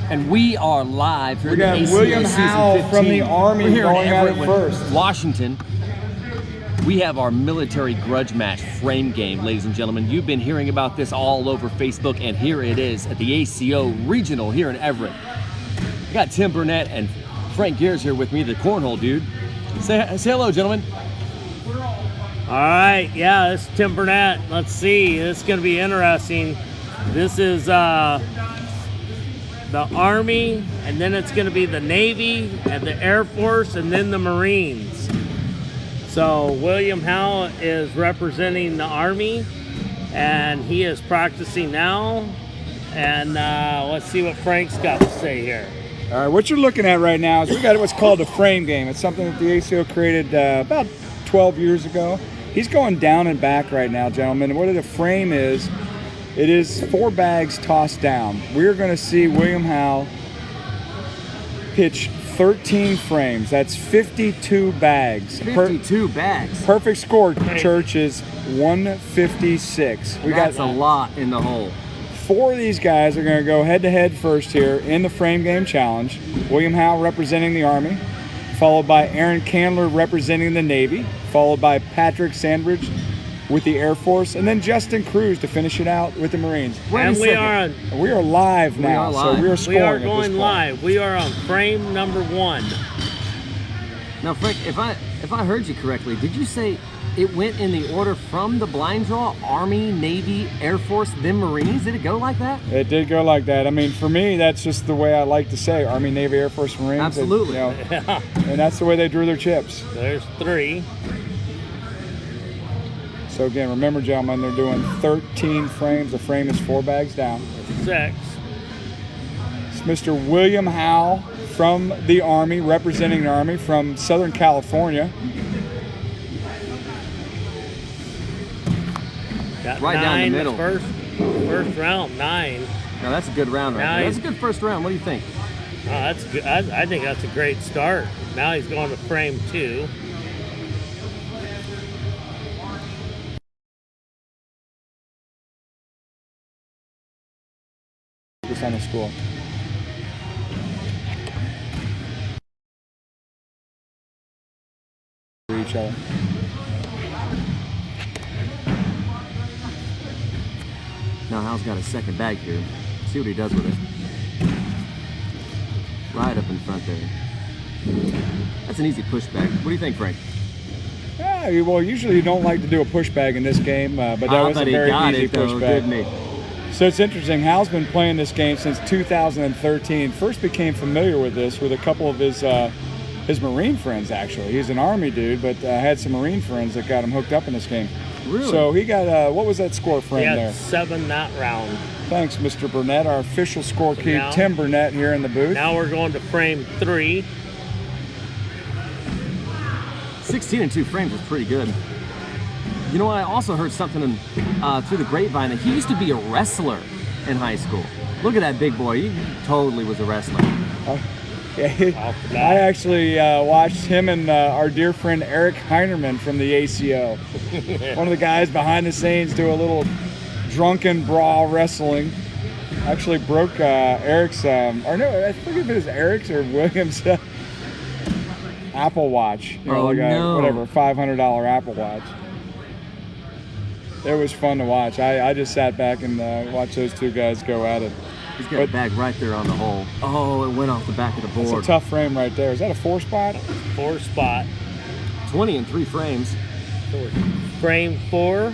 And we are live here. We got William Howell from the Army We're here going in at Everett, it first. Washington. We have our military grudge match frame game, ladies and gentlemen. You've been hearing about this all over Facebook, and here it is at the ACO Regional here in Everett. We got Tim Burnett and Frank Gears here with me, the Cornhole dude. Say hello, gentlemen. All right, yeah, this is Tim Burnett. Let's see, this is going to be interesting. This is the Army, and then it's going to be the Navy, and the Air Force, and then the Marines. So William Howell is representing the Army, and he is practicing now. And let's see what Frank's got to say here. All right, what you're looking at right now is we got what's called a frame game. It's something that the ACO created about 12 years ago. He's going down and back right now, gentlemen. What a frame is, it is 4 bags tossed down. We're going to see William Howell pitch 13 frames. That's 52 bags. 52 bags. Perfect score, Church, is 156. That's a lot in the hole. 4 of these guys are going to go head-to-head first here in the frame game challenge. William Howell representing the Army, followed by Aaron Kandler representing the Navy, followed by Patrick Sandridge with the Air Force, and then Justin Cruse to finish it out with the Marines. And we are live now, so we are scoring. We are going live. We are on frame number 1. Now, Frank, if I heard you correctly, did you say it went in the order from the blind draw, Army, Navy, Air Force, then Marines? Did it go like that? It did go like that. I mean, for me, that's just the way I like to say Army, Navy, Air Force, Marines. Absolutely. And that's the way they drew their chips. There's 3. So again, remember, gentlemen, they're doing 13 frames. A frame is 4 bags down. 6. It's Mr. William Howell from the Army, representing the Army from Southern California. Got right 9 down the middle. First round, 9. Now that's a good round right there. That's a good first round. What do you think? Oh, that's good. I think that's a great start. Now he's going to frame 2. Just on the school. For each other. Now Hal's got a second bag here. See what he does with it. Right up in front there. That's an easy push bag. What do you think, Frank? Well, usually you don't like to do a push bag in this game, but that was a very easy push bag. Didn't he? So it's interesting. Hal's been playing this game since 2013. First became familiar with this with a couple of his Marine friends, actually. He's an Army dude, but had some Marine friends that got him hooked up in this game. Really? So he got, what was that score frame there? 7 that round. Thanks, Mr. Burnett, our official scorekeeper, Tim Burnett, here in the booth. Now we're going to frame 3. 16 and 2 frames was pretty good. You know what? I also heard something through the grapevine that he used to be a wrestler in high school. Look at that big boy. He totally was a wrestler. I actually watched him and our dear friend Eric Heinerman from the ACO. One of the guys behind the scenes do a little drunken brawl wrestling. Actually broke Eric's, or no, I think if it was Eric's or William's Apple Watch. You know, whatever, $500 Apple Watch. It was fun to watch. I just sat back and watched those 2 guys go at it. He's got a bag right there on the hole. Oh, it went off the back of the board. It's a tough frame right there. Is that a 4 spot? 4 spot. 20 and 3 frames. So frame 4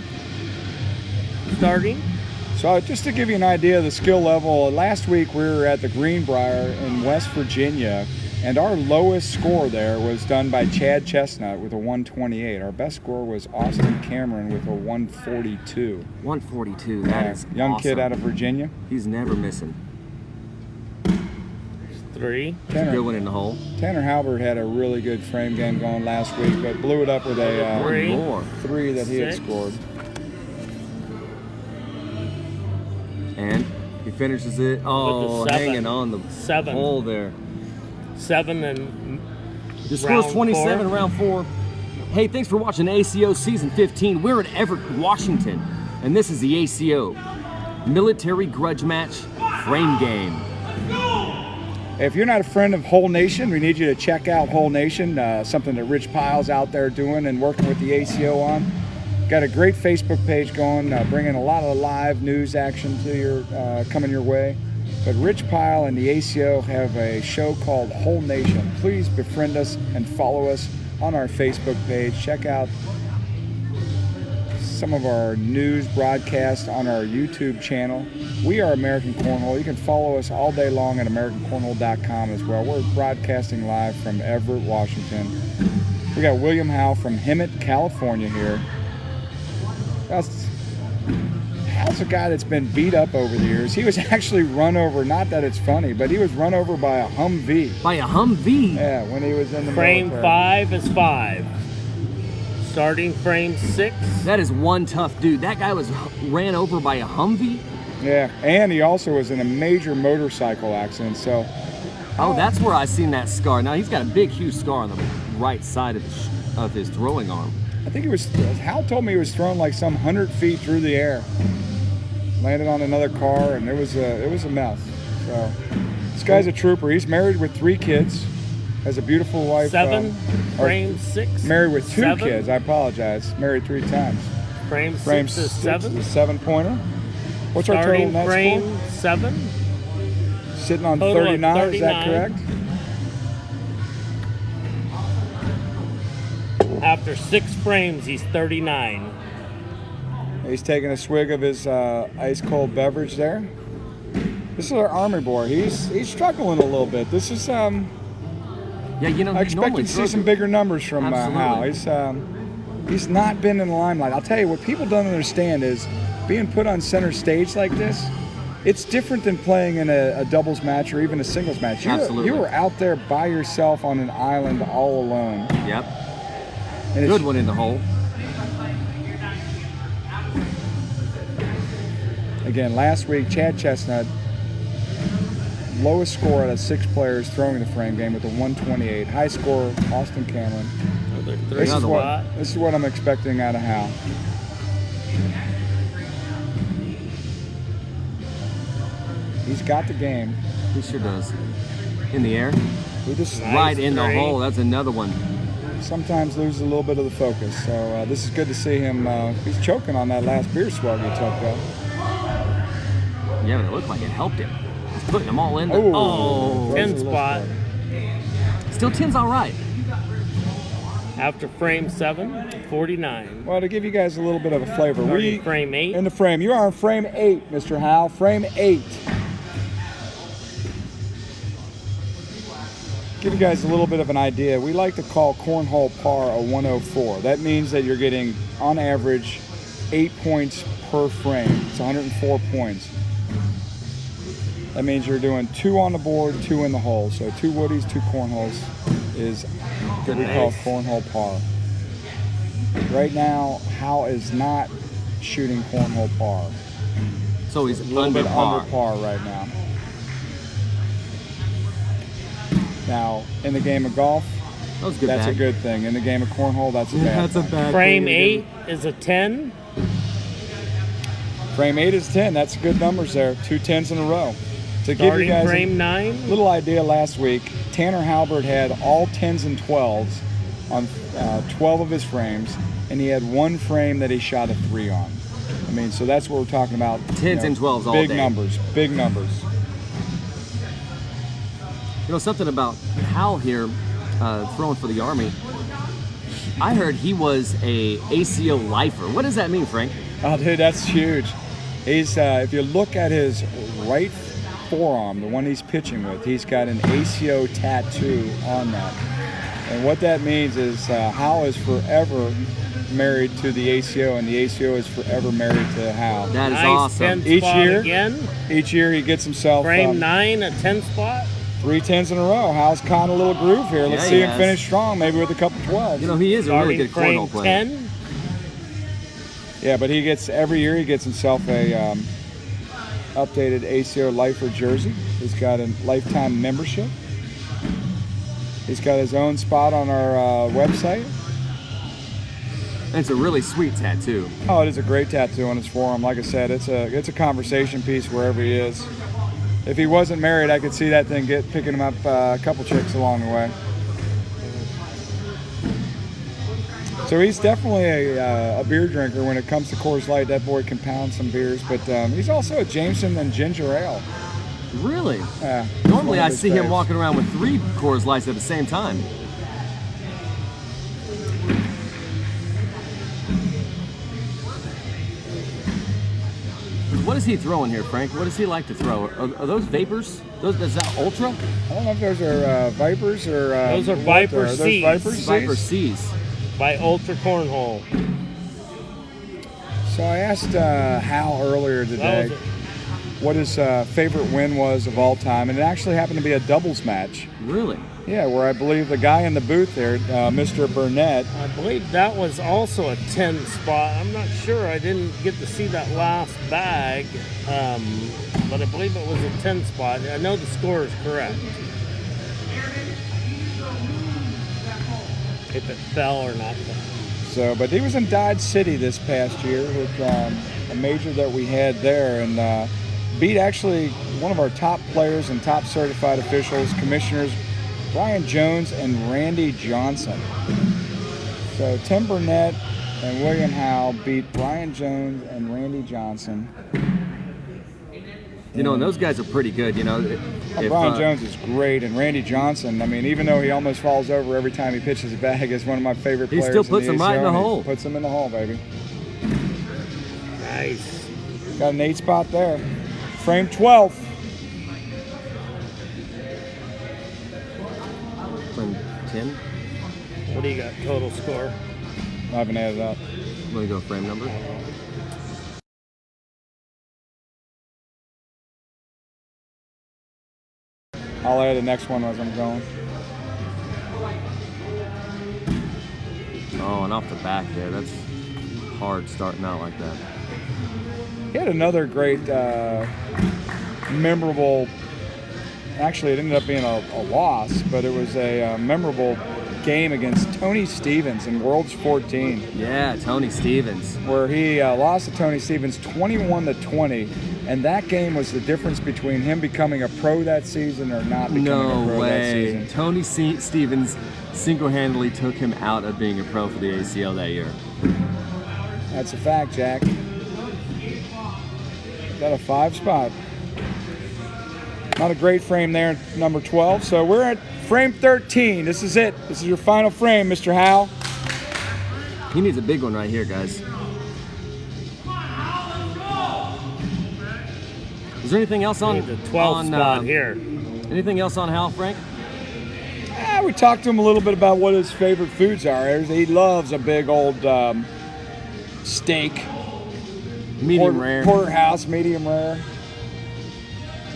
starting. So just to give you an idea of the skill level, last week we were at the Greenbrier in West Virginia, and our lowest score there was done by Chad Chestnut with a 128. Our best score was Austin Cameron with a 142. 142, that is young awesome. Kid out of Virginia. He's never missing. 3. That's a good one in the hole. Tanner Halbert had a really good frame game going last week, but blew it up with a 3 that he had scored. And he finishes it. Oh, hanging on the hole there. 7 and the score's 27 in round 4. Hey, thanks for watching ACO Season 15. We're in Everett, Washington, and this is the ACO Military Grudge Match Frame Game. If you're not a friend of Whole Nation, we need you to check out Whole Nation, something that Rich Pyle's out there doing and working with the ACO on. Got a great Facebook page going, bringing a lot of live news action to your coming your way. But Rich Pyle and the ACO have a show called Whole Nation. Please befriend us and follow us on our Facebook page. Check out some of our news broadcasts on our YouTube channel. We are American Cornhole. You can follow us all day long at AmericanCornhole.com as well. We're broadcasting live from Everett, Washington. We got William Howell from Hemet, California here. Howell's a guy that's been beat up over the years. He was actually run over, not that it's funny, but he was run over by a Humvee. By a Humvee? Yeah, when he was in the Frame military. 5 is 5. Starting frame 6. That is one tough dude. That guy was ran over by a Humvee? Yeah, and he also was in a major motorcycle accident, so... Oh, that's where I seen that scar. Now, he's got a big, huge scar on the right side of his throwing arm. I think it was, Hal told me he was thrown like some 100 feet through the air. Landed on another car, and it was a mess. So, this guy's a trooper. He's married with 3 kids. Has a beautiful wife. 7. Frame 6. Married with 2 7. kids. I apologize. Married 3 times. Frame 6 Frame is 6 7. is a 7-pointer. What's our total Starting net frame score? 7. Sitting on Total of 39. Is that 39. correct? After 6 frames, he's 39. He's taking a swig of his ice cold beverage there. This is our Army boy. He's struggling a little bit. This is Yeah, you know, I expect to see some bigger numbers from Hal. He's not been in the limelight. I'll tell you what people don't understand is being put on center stage like this. It's different than playing in a doubles match or even a singles match. Absolutely. You were out there by yourself on an island all alone. Yep. And Good one in the hole. Again, last week, Chad Chestnut, lowest score out of 6 players throwing the frame game with a 128. High score, Austin Cameron. This is what I'm expecting out of Hal. He's got the game. He sure does. In the air? We just Right in the three. hole. That's another one. sometimes loses a little bit of the focus. So this is good to see him. He's choking on that last beer swag he took, though. Yeah, but it looked like it helped him. He's putting them all in. Oh, 10 spot. Still 10's all right. After frame 7, 49. Well, to give you guys a little bit of a flavor, Starting frame 8. in the frame. You are on frame 8, Mr. Howell. Frame 8. Give you guys a little bit of an idea. We like to call cornhole par a 104. That means that you're getting, on average, 8 points per frame. It's 104 points. That means you're doing 2 on the board, 2 in the hole. So 2 woodies, 2 cornholes is what we call cornhole par. Right now, Howell is not shooting cornhole par. So he's A little under bit par. under par right now. Now, in the game of golf, That was a good that's bag. a good thing. In the game of cornhole, that's a bad That's a thing. bad Frame thing. 8 is a 10. Frame 8 is 10. That's good numbers there. 2 10s in a row. To give you Starting guys frame a 9. little idea, last week, Tanner Halbert had all 10s and 12s on 12 of his frames, and he had 1 frame that he shot a 3 on. I mean, so that's what we're talking about. 10s and 12s all big day. numbers, big numbers. You know, something about Howell here throwing for the Army. I heard he was a ACO lifer. What does that mean, Frank? Oh, dude, that's huge. He's if you look at his right forearm, the one he's pitching with, he's got an ACO tattoo on that. And what that means is Howell is forever married to the ACO, and the ACO is forever married to Howell. That is Nice awesome. 10 Each spot year? again. Each year he gets himself Frame 9, a 10 spot. 3 10s in a row. Howell's caught a little groove here. Let's Yeah, see he him has. finish strong, maybe with a couple 12s. You know, he is a really Starting good frame cornhole player. 10. Yeah, but he gets, every year he gets himself a updated ACO lifer jersey. He's got a lifetime membership. He's got his own spot on our website. And it's a really sweet tattoo. Oh, it is a great tattoo on his forearm. Like I said, it's a conversation piece wherever he is. if he wasn't married, I could see that thing picking him up a couple chicks along the way. So he's definitely a beer drinker when it comes to Coors Light. That boy can pound some beers, but he's also a Jameson and ginger ale. Really? Yeah. Normally I see him walking around with 3 Coors Lights at the same time. What is he throwing here, Frank? What does he like to throw? Are those Vapors? Is that Ultra? I don't know if those are Vipers or... those are Viper Are those C's. Viper C's? Viper C's. By Ultra Cornhole. So I asked Hal earlier today what his favorite win was of all time, and it actually happened to be a doubles match. Really? Yeah, where I believe the guy in the booth there, Mr. Burnett. I believe that was also a 10 spot. I'm not sure. I didn't get to see that last bag, but I believe it was a 10 spot. I know the score is correct. If it fell or not fell. So, but he was in Dodge City this past year with a major that we had there, and beat actually one of our top players and top certified officials, commissioners, Brian Jones and Randy Johnson. So Tim Burnett and William Howell beat Brian Jones and Randy Johnson. You know, and those guys are pretty good, you know. Brian Jones is great, and Randy Johnson, I mean, even though he almost falls over every time he pitches a bag, is one of my favorite players. He still puts him right in the hole. Puts him in the hole, baby. Nice. Got an 8 spot there. Frame 12. Frame 10. What do you got total score? I haven't added up. Let me go frame number. I'll add the next one as I'm going. Oh, and off the back there, that's hard starting out like that. He had another great, memorable, actually it ended up being a loss, but it was a memorable game against Tony Stevens in Worlds 14. Yeah, Tony Stevens. Where he lost to Tony Stevens 21-20, and that game was the difference between him becoming a pro that season or not becoming a pro that season. No way. Tony Stevens single-handedly took him out of being a pro for the ACO that year. That's a fact, Jack. Got a 5 spot. Not a great frame there, number 12. So we're at frame 13. This is it. This is your final frame, Mr. Howell. He needs a big one right here, guys. Is there anything else on the 12 spot here? Anything else on Hal, Frank? Yeah, we talked to him a little bit about what his favorite foods are. He loves a big old steak. Medium rare. Porterhouse, medium rare.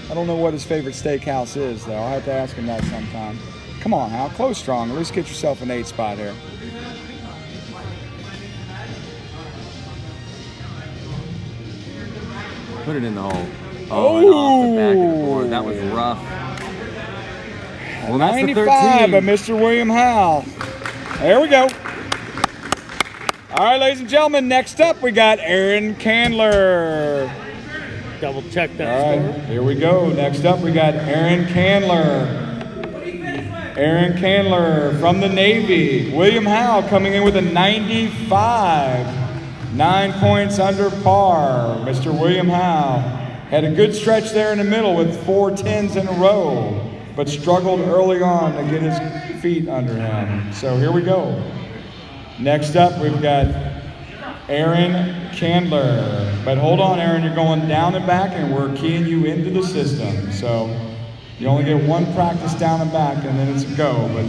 I don't know what his favorite steakhouse is, though. I'll have to ask him that sometime. Come on, Hal. Close strong. At least get yourself an 8 spot here. Put it in the hole. Oh, and off the back of the board. That was rough. Well, that's the 95 13. by Mr. William Howell. There we go. All right, ladies and gentlemen, next up we got Aaron Kandler. Double check that All right, score. here we go. Next up we got Aaron Kandler. Aaron Kandler from the Navy. William Howell coming in with a 95. 9 points under par. Mr. William Howell had a good stretch there in the middle with 4 10s in a row, but struggled early on to get his feet under him. So here we go. Next up, we've got Aaron Kandler. But hold on, Aaron, you're going down and back, and we're keying you into the system. So you only get 1 practice down and back, and then it's a go. But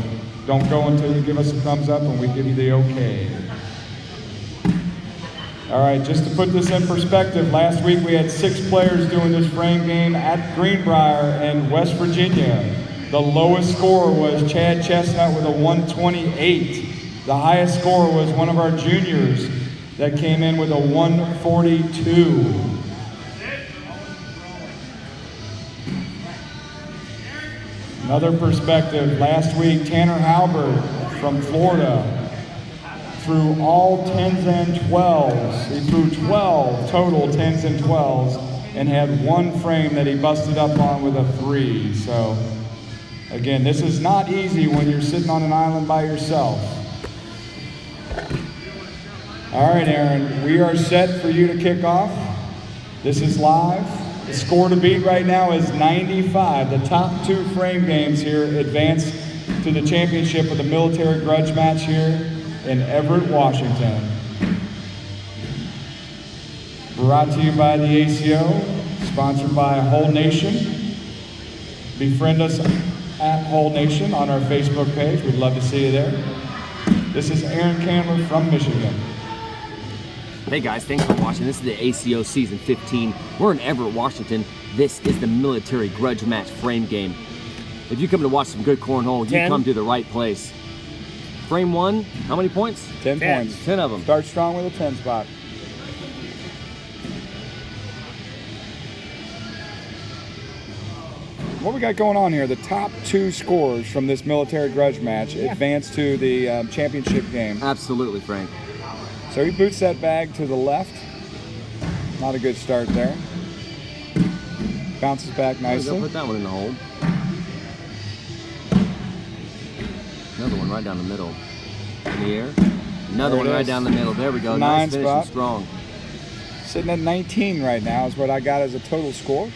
don't go until you give us a thumbs up and we give you the okay. All right, just to put this in perspective, last week we had 6 players doing this frame game at Greenbrier in West Virginia. The lowest score was Chad Chestnut with a 128. The highest score was one of our juniors that came in with a 142. Another perspective, last week Tanner Halbert from Florida threw all 10s and 12s. He threw 12 total 10s and 12s. and had one frame that he busted up on with a 3. So again, this is not easy when you're sitting on an island by yourself. All right, Aaron, we are set for you to kick off. This is live. The score to beat right now is 95. The top 2 frame games here advance to the championship with a military grudge match here in Everett, Washington. Brought to you by the ACO, sponsored by Whole Nation. Befriend us at Whole Nation on our Facebook page. We'd love to see you there. This is Aaron Kandler from Michigan. Hey guys, thanks for watching. This is the ACO Season 15. We're in Everett, Washington. This is the military grudge match frame game. If you come to watch some good cornhole, you 10. come to the right place. Frame 1, how many points? 10 points. 10 of them. Start strong with a 10 spot. What we got going on here, the top 2 scores from this military grudge match advance to the championship game. Absolutely, Frank. So he boots that bag to the left. Not a good start there. Bounces back nicely. Put that one in the hole. Another one right down the middle. In the air. Another one right down the middle. There we go. 9 Nice finish spot. and strong. Sitting at 19 right now is what I got as a total score.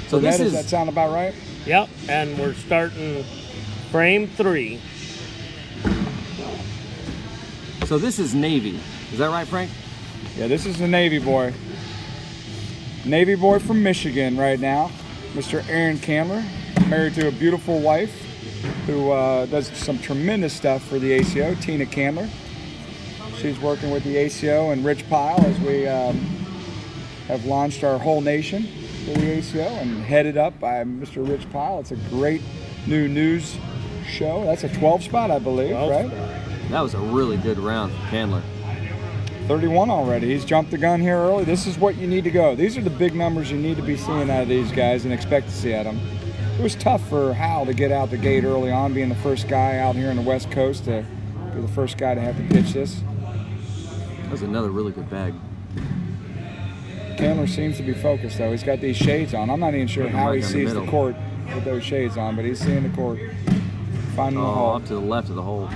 So this Does is that sound about right? Yep, and we're starting frame 3. so this is Navy. Is that right, Frank? Yeah, this is the Navy boy. Navy boy from Michigan right now. Mr. Aaron Kandler, married to a beautiful wife who does some tremendous stuff for the ACO, Tina Kandler. She's working with the ACO and Rich Pyle as we have launched our Whole Nation for the ACO and headed up by Mr. Rich Pyle. It's a great new news show. That's a 12 spot, I believe, 12 right? That was a really good round for Kandler. 31 already. He's jumped the gun here early. This is what you need to go. These are the big numbers you need to be seeing out of these guys and expect to see at them. It was tough for Howell to get out the gate early on, being the first guy out here on the West Coast to be the first guy to have to pitch this. That was another really good bag. Kandler seems to be focused, though. He's got these shades on. I'm not even sure how Right he down the sees the middle. court with those shades on, but he's seeing the court. Finding the Oh, hole. up to the left of the hole.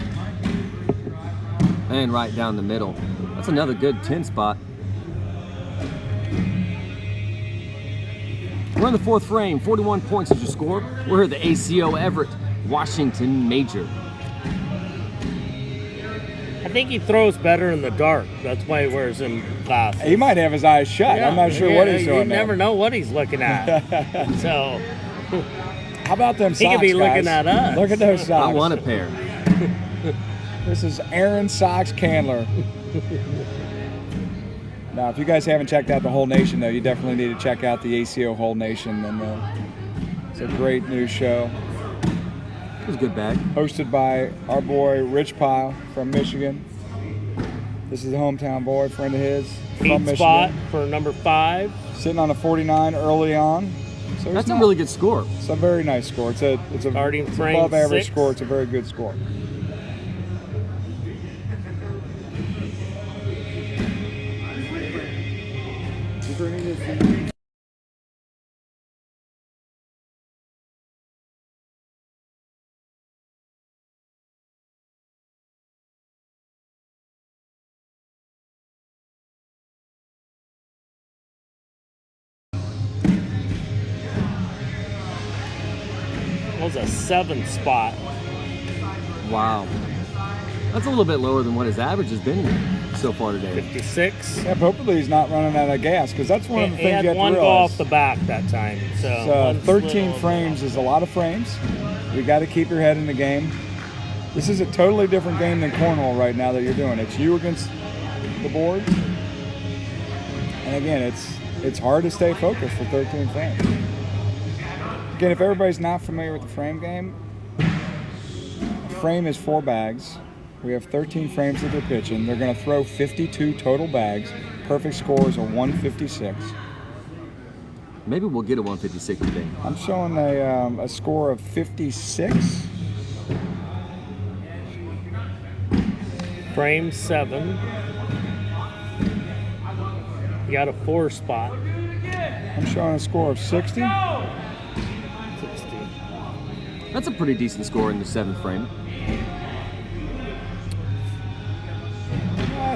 And right down the middle. That's another good 10 spot. We're in the 4th frame. 41 points is your score. We're here at the ACO Everett, Washington Major. I think he throws better in the dark. That's why he wears them glasses. He might have his eyes shut. I'm not sure what he's doing. You never know what he's looking at. So How about them socks, he could be guys? looking at us. Look at those socks. I want a pair. This is Aaron Socks Kandler. Now, if you guys haven't checked out the Whole Nation, though, you definitely need to check out the ACO Whole Nation. And it's a great new show. It was a good bag. Hosted by our boy Rich Pyle from Michigan. This is a hometown boy, friend of his from 8 Michigan. spot for number 5. Sitting on a 49 early on. So That's a really good score. It's a very nice score. It's a Starting it's frame above average 6. score. It's a very good score. That was a 7 spot. Wow. That's a little bit lower than what his average has been so far today. 56. Yeah, hopefully he's not running out of gas, because that's one of the He things had you have one to go realize. off the back that time. So one 13 little- frames is a lot of frames. You got to keep your head in the game. This is a totally different game than cornhole right now that you're doing. It's you against the board. And again, it's hard to stay focused for 13 frames. Again, if everybody's not familiar with the frame game, a frame is 4 bags. We have 13 frames that they're pitching. They're going to throw 52 total bags. Perfect score is a 156. Maybe we'll get a 156 today. I'm showing a score of 56. Frame 7. You got a 4 spot. I'm showing a score of 60. 60. That's a pretty decent score in the 7th frame.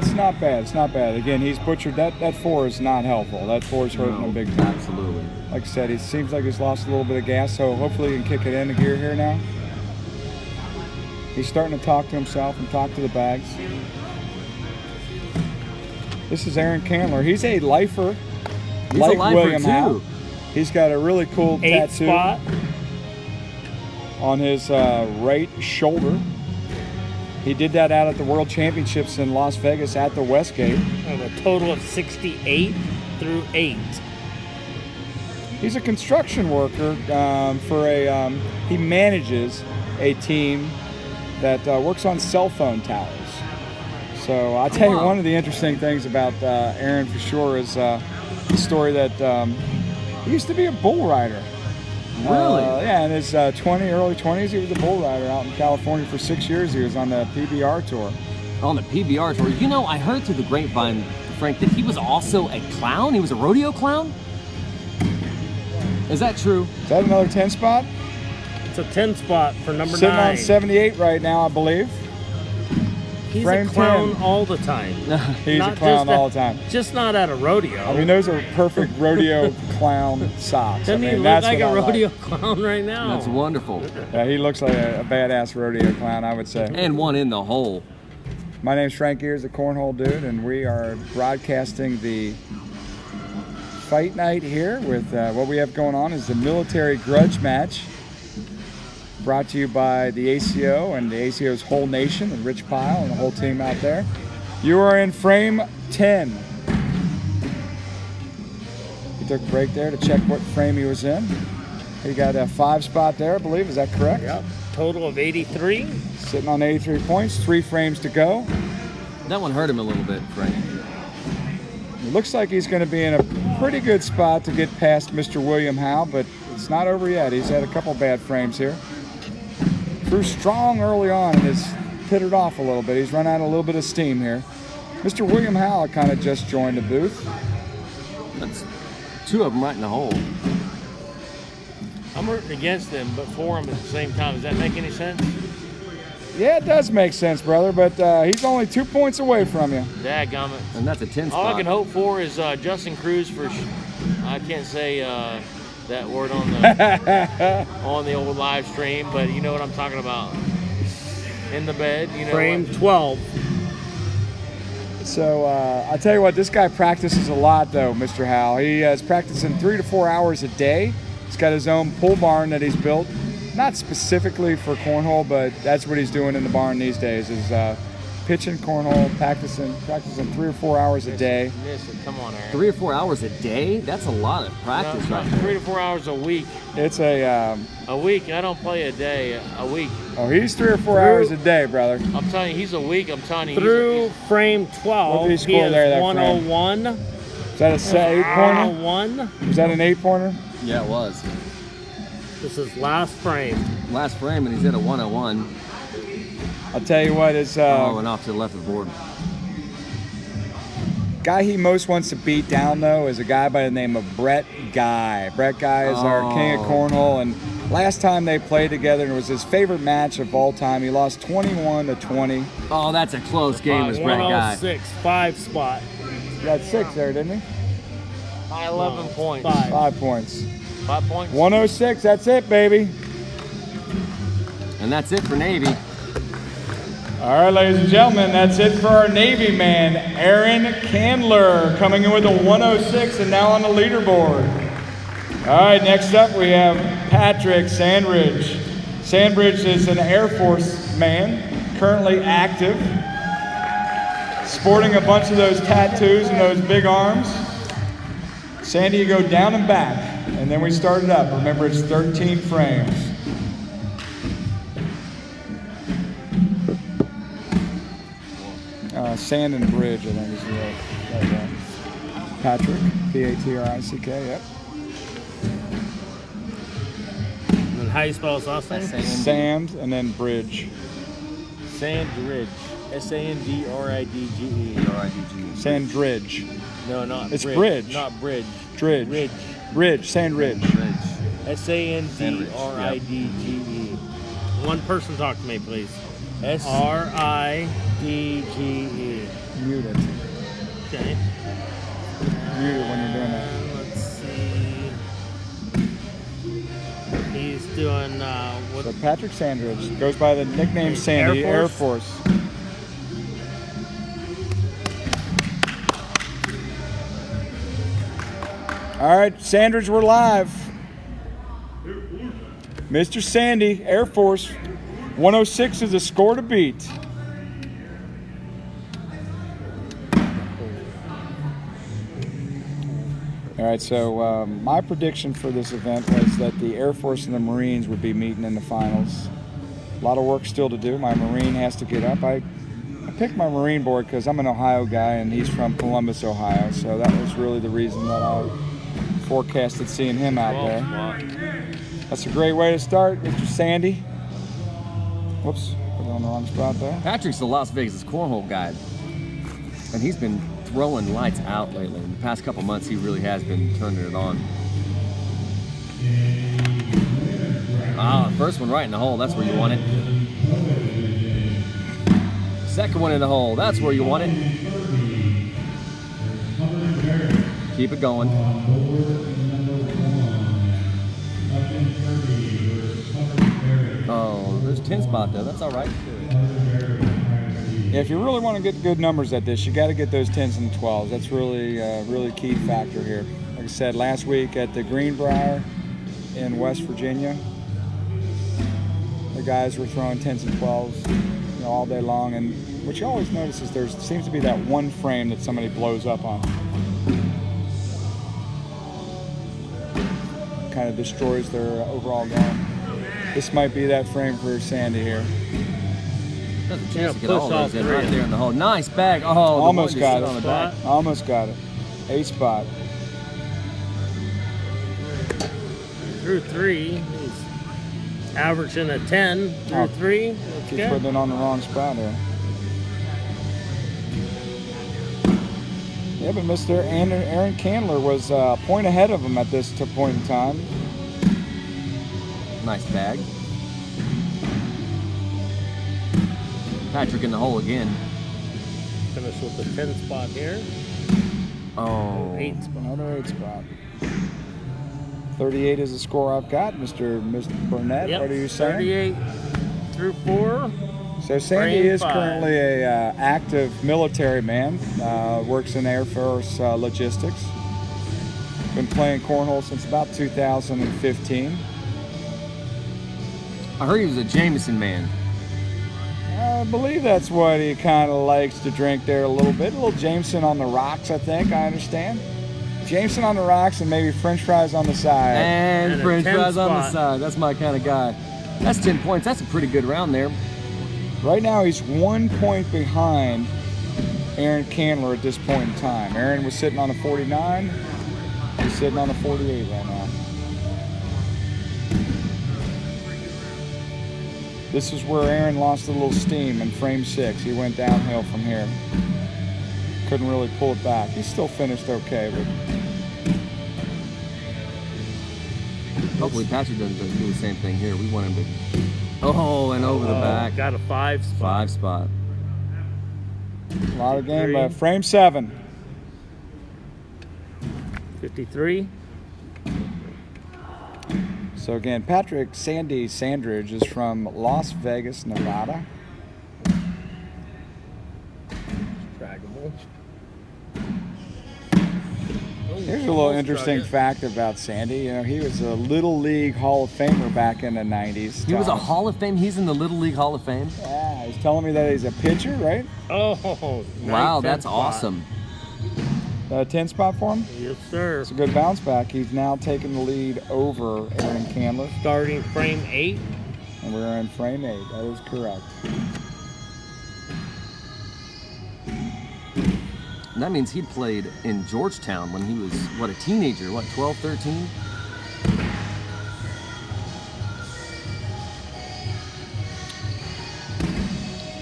It's not bad. It's not bad. Again, he's butchered. That 4 is not helpful. That 4 is hurting him big time. Absolutely. Like I said, it seems like he's lost a little bit of gas, so hopefully he can kick it into gear here now. He's starting to talk to himself and talk to the bags. This is Aaron Kandler. He's a lifer. He's like a lifer William too. Howell. He's got a really cool 8 tattoo spot. on his right shoulder. He did that out at the World Championships in Las Vegas at the Westgate. And a total of 68 through 8. He's a construction worker he manages a team that works on cell phone towers. So I'll tell you, one of the interesting things about Aaron for sure is the story that he used to be a bull rider. Really? Yeah, in his early 20s, he was a bull rider out in California for 6 years. He was on the PBR tour. On the PBR tour. You know, I heard through the grapevine, Frank, that he was also a clown. He was a rodeo clown. Is that true? Is that another 10 spot? It's a 10 spot for number Sitting 9. on 78 right now, I believe. He's frame a clown 10. all the time. He's Not a clown just all the time. Just not at a rodeo. I mean, those are perfect rodeo clown socks. Doesn't he look that's like what a I like. rodeo clown right now? That's wonderful. Yeah, he looks like a badass rodeo clown, I would say. And one in the hole. My name's Frank Ears, the Cornhole Dude, and we are broadcasting the fight night here with what we have going on is the military grudge match, brought to you by the ACO and the ACO's whole nation and Rich Pyle and the whole team out there. You are in frame 10. He took a break there to check what frame he was in. He got a 5 spot there, I believe. Is that correct? Yep. Total of 83. Sitting on 83 points, 3 frames to go. That one hurt him a little bit, Frank. It looks like he's going to be in a pretty good spot to get past Mr. William Howell, but it's not over yet. He's had a couple bad frames here. Threw strong early on and has pittered off a little bit. He's run out a little bit of steam here. Mr. William Howell kind of just joined the booth. That's 2 of them right in the hole. I'm rooting against them, but for them at the same time. Does that make any sense? Yeah, it does make sense, brother, but he's only 2 points away from you. Dadgummit. And that's a 10 spot. All I can hope for is Justin Cruse for. I can't say that word on the on the old live stream, but you know what I'm talking about. In the bed, you know. Frame what? 12. So I tell you what, this guy practices a lot, though, Mr. Howell. He is practicing 3 to 4 hours a day. He's got his own pole barn that he's built, not specifically for cornhole, but that's what he's doing in the barn these days. Is pitching cornhole, practicing 3 or 4 hours a day. Listen, come on, Aaron. 3 or 4 hours a day? That's a lot of practice No, right there. 3 to 4 hours a week. It's a week. I don't play a day. A week. he's 3 or 4 hours a day, brother. I'm telling you, he's a week. I'm telling you. Through frame What 12, did he he score is there, that 101. Is that a 8-pointer? 101. Was that an 8-pointer? Yeah, it was. This is last frame. Last frame, and he's at a 101. I'll tell you what, is And off to the left of the board. guy he most wants to beat down, though, is a guy by the name of Brett Guy. Brett Guy is our king of cornhole, and last time they played together, it was his favorite match of all time. He lost 21-20. Oh, that's a close game, was Brett Guy. 106, 5 spot. He got 6 there, didn't he? 11 points. 5. 5 points. 5 points. 106, that's it, baby. And that's it for Navy. All right, ladies and gentlemen, that's it for our Navy man, Aaron Kandler, coming in with a 106 and now on the leaderboard. All right, next up we have Patrick Sandridge. Sandridge is an Air Force man, currently active, sporting a bunch of those tattoos and those big arms. Sandy, you go down and back, and then we start it up. Remember, it's 13 frames. Sand and Bridge, I think is the right one. Patrick, Patrick, yep. And how you spell his last name? Sand and then Bridge. Sandridge. S-A-N-D-R-I-D-G-E. R-I-D-G. Sandridge. No, not It's bridge. bridge. Not bridge. Dridge. Ridge. Sandridge. Sandridge. One person talk to me, please. Ridge. Mute it. Okay. Mute it when you're doing that. Let's see. He's doing what? So Patrick Sandridge goes by the nickname Sandy, Air Force. All right, Sandridge, we're live. Mr. Sandy, Air Force. 106 is a score to beat. All right, so my prediction for this event was that the Air Force and the Marines would be meeting in the finals. A lot of work still to do. My Marine has to get up. I picked my Marine board because I'm an Ohio guy and he's from Columbus, Ohio. So that was really the reason that I forecasted seeing him out there. That's a great way to start, Mr. Sandy. Whoops, put it on the wrong spot there. Patrick's the Las Vegas cornhole guy, and he's been throwing lights out lately. In the past couple months, he really has been turning it on. Ah, first one right in the hole. That's where you want it. Second one in the hole. That's where you want it. Keep it going. Oh, there's a 10 spot though. That's all right. Yeah, if you really want to get good numbers at this, you got to get those 10s and 12s. That's really really key factor here. Like I said, last week at the Greenbrier in West Virginia, the guys were throwing 10s and 12s, all day long. And what you always notice is there seems to be that one frame that somebody blows up on. Kind of destroys their overall game. This might be that frame for Sandy here. There's a chance to get all those in right there in the hole. Nice bag. Oh, almost the got on the back. it. Almost got it. 8 spot. Through 3. He's averaging a 10 through 3. That's Keep good. putting it on the wrong spot here. Yeah, but Mr. Aaron Kandler was a point ahead of him at this point in time. Nice bag. Patrick in the hole again. Finish with the 10 spot here. Oh. 8 spot. Another 8 spot. 38 is the score I've got, Mr. Burnett. Yep. What are you saying? 38 through 4. So Sandy Frame is 5. currently a active military man. Works in Air Force logistics. Been playing cornhole since about 2015. I heard he was a Jameson man. I believe that's what he kind of likes to drink there a little bit. A little Jameson on the rocks, I think. I understand. Jameson on the rocks and maybe French fries on the side. And a French 10 fries on the spot. side. That's my kind of guy. That's 10 points. That's a pretty good round there. Right now, he's 1 point behind Aaron Kandler at this point in time. Aaron was sitting on a 49. He's sitting on a 48 right now. This is where Aaron lost a little steam in frame 6. He went downhill from here. Couldn't really pull it back. He still finished okay, but hopefully Patrick doesn't do the same thing here. We want him to. Oh, and over the back. Got a 5 spot. 5 spot. a lot of game left. Frame 7. 53. So again, Patrick Sandridge is from Las Vegas, Nevada. Trackable. Here's a little interesting fact about Sandy. You know, he was a Little League Hall of Famer back in the 90s. He was a Hall of Fame. He's in the Little League Hall of Fame. Yeah, he's telling me that he's a pitcher, right? Oh, Wow, nice that's 10 spot. awesome. A 10 spot for him? Yes, sir. It's a good bounce back. He's now taking the lead over Aaron Kandler. Starting frame 8. And we're in frame 8. That is correct. And that means he played in Georgetown when he was, what, a teenager? What, 12, 13?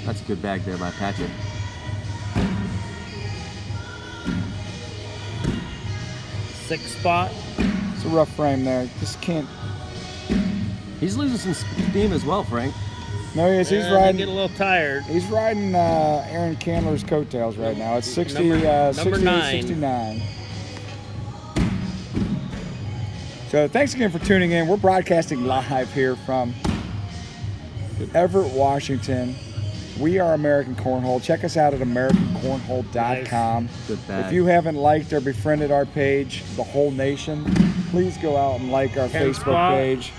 That's a good bag there by Patrick. Six spot. So a rough frame there. Just can't. He's losing some steam as well, Frank. No, he is. He's They riding. get a little tired. He's riding Aaron Kandler's coattails right now. It's 60, Number 68, 9. 69. So thanks again for tuning in. We're broadcasting live here from Everett, Washington. We are American Cornhole. Check us out at AmericanCornhole.com. Good bag. If you haven't liked or befriended our page, The Whole Nation, please go out and like our 10 Facebook spot. page.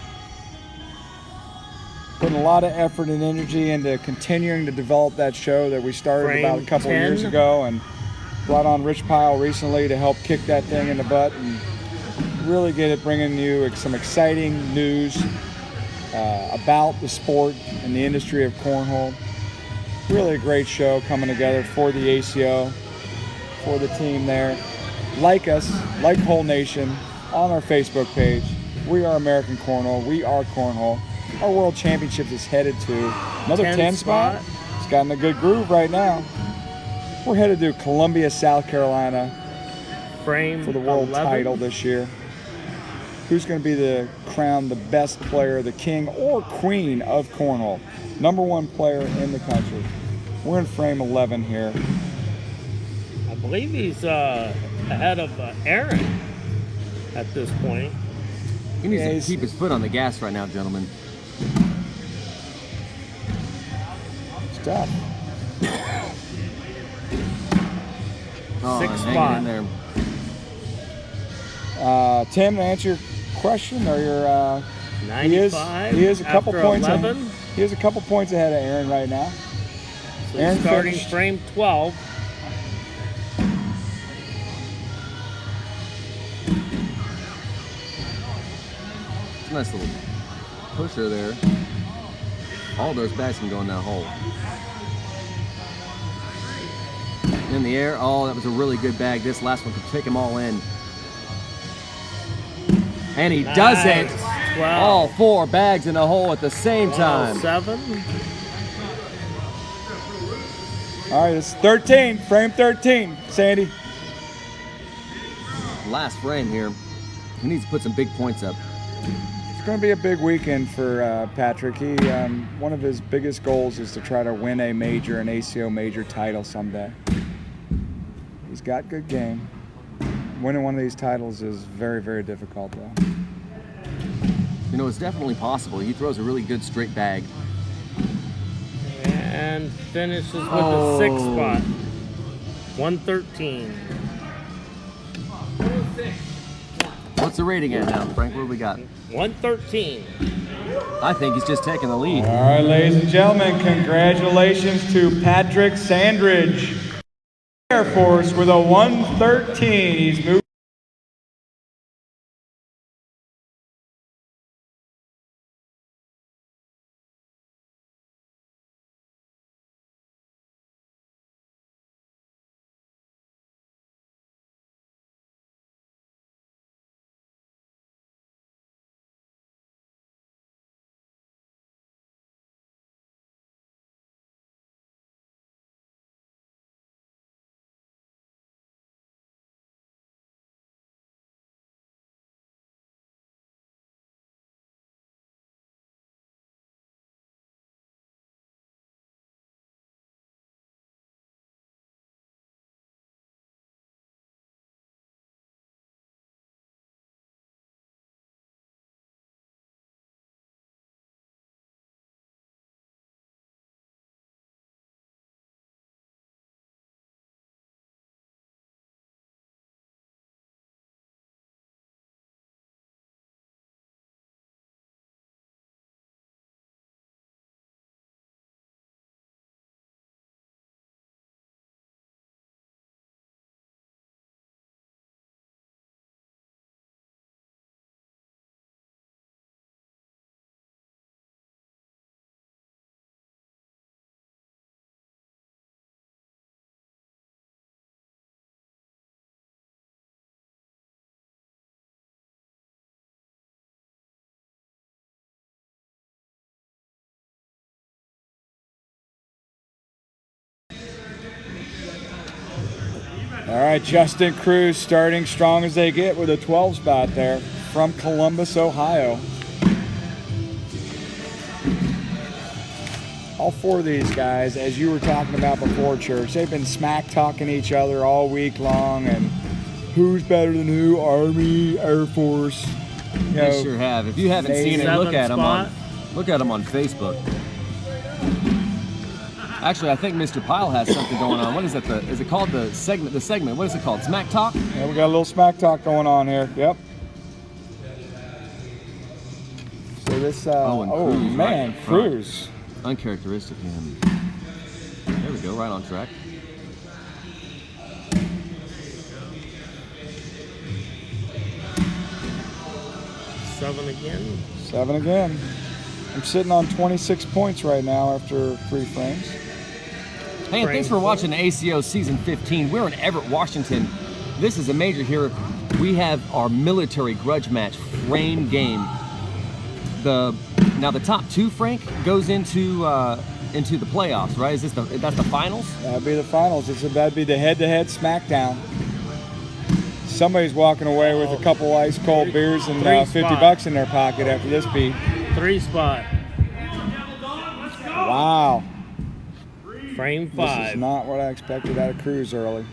Putting a lot of effort and energy into continuing to develop that show that we started Frame about a couple of 10. years ago, and brought on Rich Pyle recently to help kick that thing in the butt and really get it, bringing you some exciting news about the sport and the industry of cornhole. Really a great show coming together for the ACO, for the team there. Like us, like Whole Nation, on our Facebook page. We are American Cornhole. We are Cornhole. Our World Championships is headed to another 10 spot. It's gotten a good groove right now. We're headed to Columbia, South Carolina Frame for the world 11. title this year. Who's going to be crowned the best player, the king or queen of cornhole? Number 1 player in the country. We're in frame 11 here. I believe he's ahead of Aaron at this point. He needs Yeah, to he's- keep his foot on the gas right now, gentlemen. It's tough. Oh, Sixth hanging spot. in there. Tim, to answer your question, or your 95. he is a couple after points 11. He is a couple points ahead of Aaron right now. So Aaron he's starting finished. frame 12. It's a nice little pusher there. All those bags can go in that hole. In the air. Oh, that was a really good bag. This last one could take them all in. And he does it. Nice. 12. All 4 bags in a hole at the same time. 7. All right, it's 13, frame 13, Sandy. Last frame here. He needs to put some big points up. It's going to be a big weekend for Patrick. He one of his biggest goals is to try to win a major, an ACO major title someday. He's got good game. Winning one of these titles is very, very difficult, though. You know, it's definitely possible. He throws a really good straight bag. And finishes with Oh. the 6th spot. 113. What's the rating at now, Frank? What do we got? 113. I think he's just taking the lead. All right, ladies and gentlemen, congratulations to Patrick Sandridge, Air Force, with a 113. He's moved. All right, Justin Cruse starting strong as they get with a 12 spot there. from Columbus, Ohio. All four of these guys, as you were talking about before, Church, they've been smack talking each other all week long, and who's better than who? Army, Air Force. You know, They sure have. If you haven't seen it, look at them spot. on Facebook. Actually, I think Mr. Pyle has something going on. What is it? Is it called the segment? The segment. What is it called? Smack Talk? Yeah, we got a little smack talk going on here. Yep. So this. And Oh Cruse, man, right? Cruse. Uncharacteristic of him. There we go. Right on track. Seven again. 7 again. I'm sitting on 26 points right now after 3 frames. Hey, and thanks for watching the ACO Season 15. We're in Everett, Washington. This is a major here. We have our military grudge match frame game. Now the top 2, Frank, goes into the playoffs, right? That's the finals? That'd be the finals. That'd be the head-to-head smackdown. Somebody's walking away with a couple ice cold beers and 50 bucks in their pocket after this beat. 3 spot. Wow. Frame This 5. is not what I expected out of Cruse early.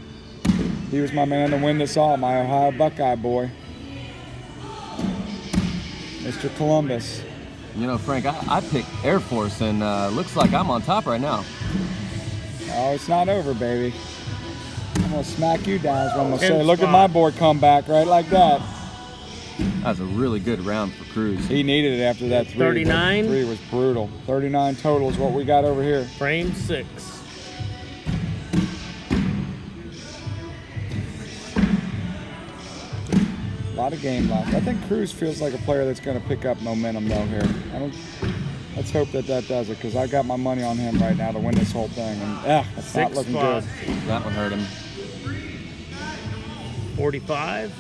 He was my man to win this all, my Ohio Buckeye boy. Mr. Columbus. You know, Frank, I picked Air Force, and looks like I'm on top right now. Oh, it's not over, baby. I'm going to smack you down is what I'm going to say. 10th Look at spot. my boy come back right like that. That was a really good round for Cruse. He needed it after that 3. 39. That 3 was brutal. 39 total is what we got over here. Frame 6. A lot of game left. I think Cruse feels like a player that's going to pick up momentum though here. Let's hope that does it, because I got my money on him right now to win this whole thing, and it's not 6 looking spot. good. That one hurt him. 45.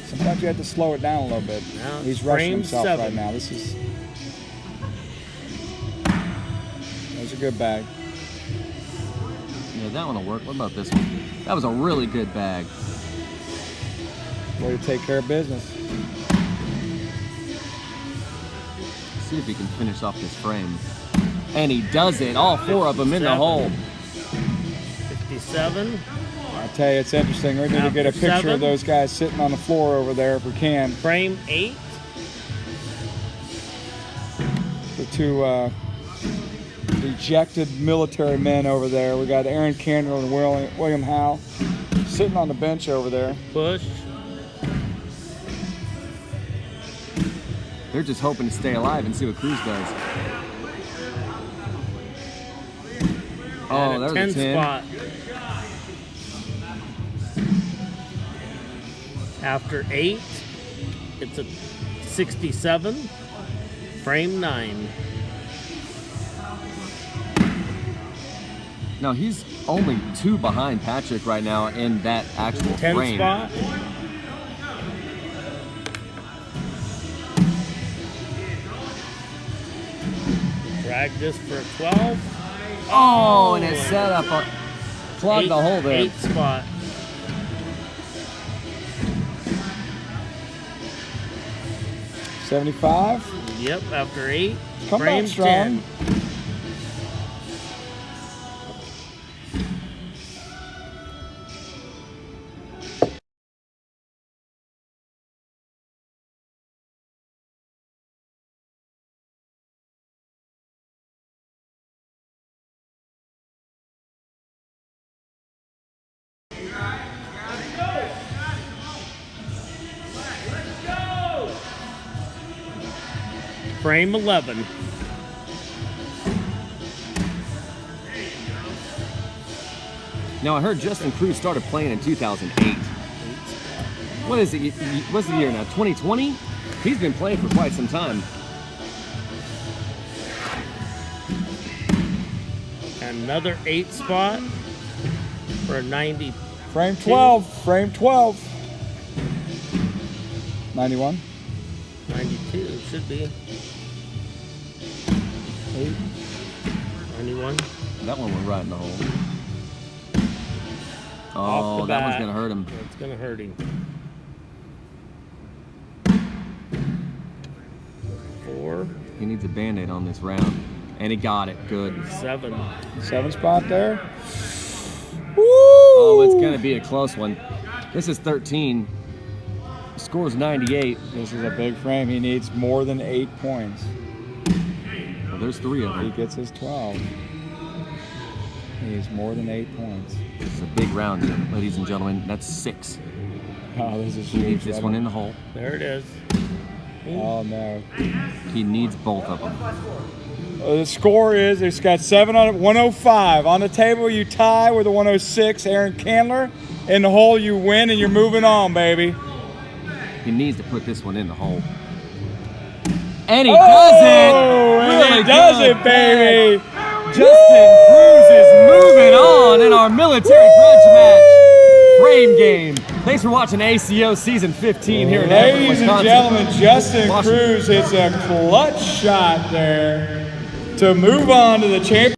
Sometimes you have to slow it down a little bit. Now it's He's rushing frame himself 7. right now. That's a good bag. Yeah, that one will work. What about this one? That was a really good bag. Way to take care of business. See if he can finish off this frame. And he does it. All 4 of them in the 57. hole. 57. I tell you, it's interesting. We need to get a After picture 7. of those guys sitting on the floor over there if we can. Frame 8. The 2 dejected military men over there. We got Aaron Kandler and William Howell sitting on the bench over there. Push. They're just hoping to stay alive and see what Cruse does. Oh, And a there's 10 a 10. spot. After 8, it's a 67. Frame 9. Now he's only 2 behind Patrick right now in that actual 10 frame. spot. Drag this for a 12. Oh, and it's set up. Plug the hole there. 8 spot. $75. Yep, after 8. Come back Frame strong. 10. Frame 11. Now I heard Justin Cruse started playing in 2008. What is it? What's the year now? 2020? He's been playing for quite some time. Another 8 spot for a 90. Frame 12. Frame 12. 91. 92 should be. 8. 91. That one went right in the hole. Off Oh, the that one's bat. gonna hurt him. It's gonna hurt him. He needs a Band-Aid on this round. And he got it. Good. 7. 7 spot there. Woo! Oh, it's going to be a close one. This is 13. Score's 98. This is a big frame. He needs more than 8 points. Well, there's 3 of He them. gets his 12. He needs more than 8 points. This is a big round, ladies and gentlemen. That's 6. Oh, this is He huge. needs this one in the hole. There it is. Oh, no. He needs both of them. The score is, it's got 7 on it, 105. On the table, you tie with a 106, Aaron Kandler. In the hole, you win, and you're moving on, baby. He needs to put this one in the hole. And he does it! And Really he does good. it, baby. Justin Cruse is moving on in our military grudge match frame game. Thanks for watching ACO Season 15 here in Everett, Ladies and Wisconsin. gentlemen, Justin Washington. Cruse hits a clutch shot there to move on to the championship.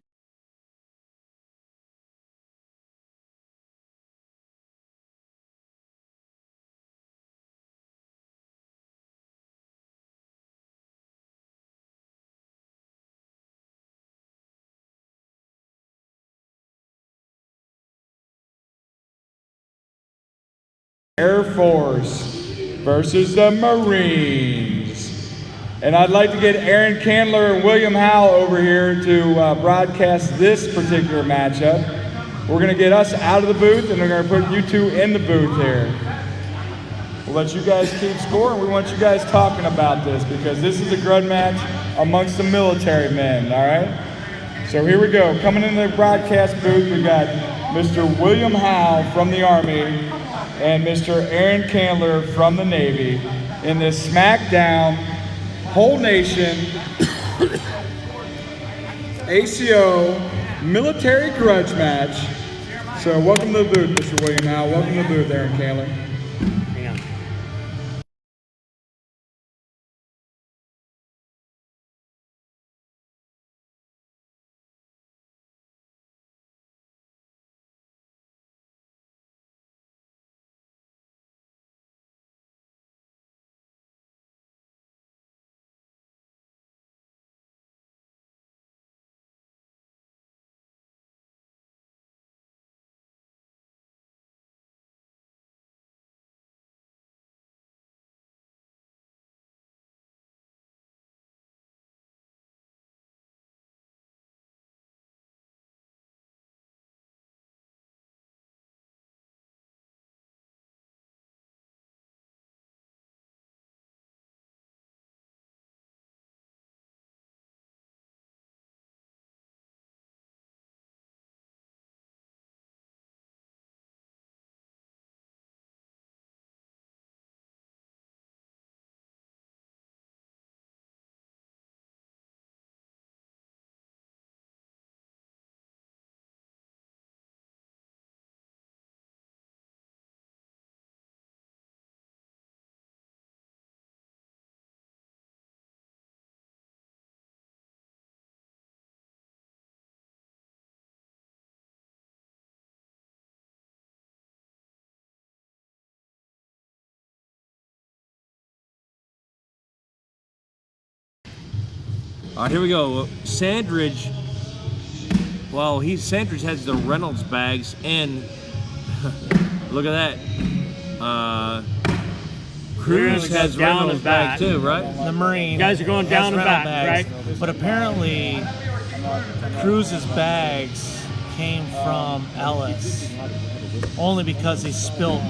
Air Force versus the Marines. And I'd like to get Aaron Kandler and William Howell over here to broadcast this particular matchup. We're going to get us out of the booth, and we're going to put you two in the booth here. We'll let you guys keep score, and we want you guys talking about this because this is a grudge match amongst the military men, all right? So here we go. Coming into the broadcast booth, we got Mr. William Howell from the Army and Mr. Aaron Kandler from the Navy in this SmackDown Whole Nation ACO military grudge match. So welcome to the booth, Mr. William Howell. Welcome to the booth, Aaron Kandler. Hang on. All right, here we go. Sandridge. Well, Sandridge has the Reynolds bags, and look at that. Cruz has down Reynolds and back. bags too, right? The Marine. You guys are going down has and Reynolds back, bags. right? But apparently, Cruze's bags came from Ellis, only because he spilled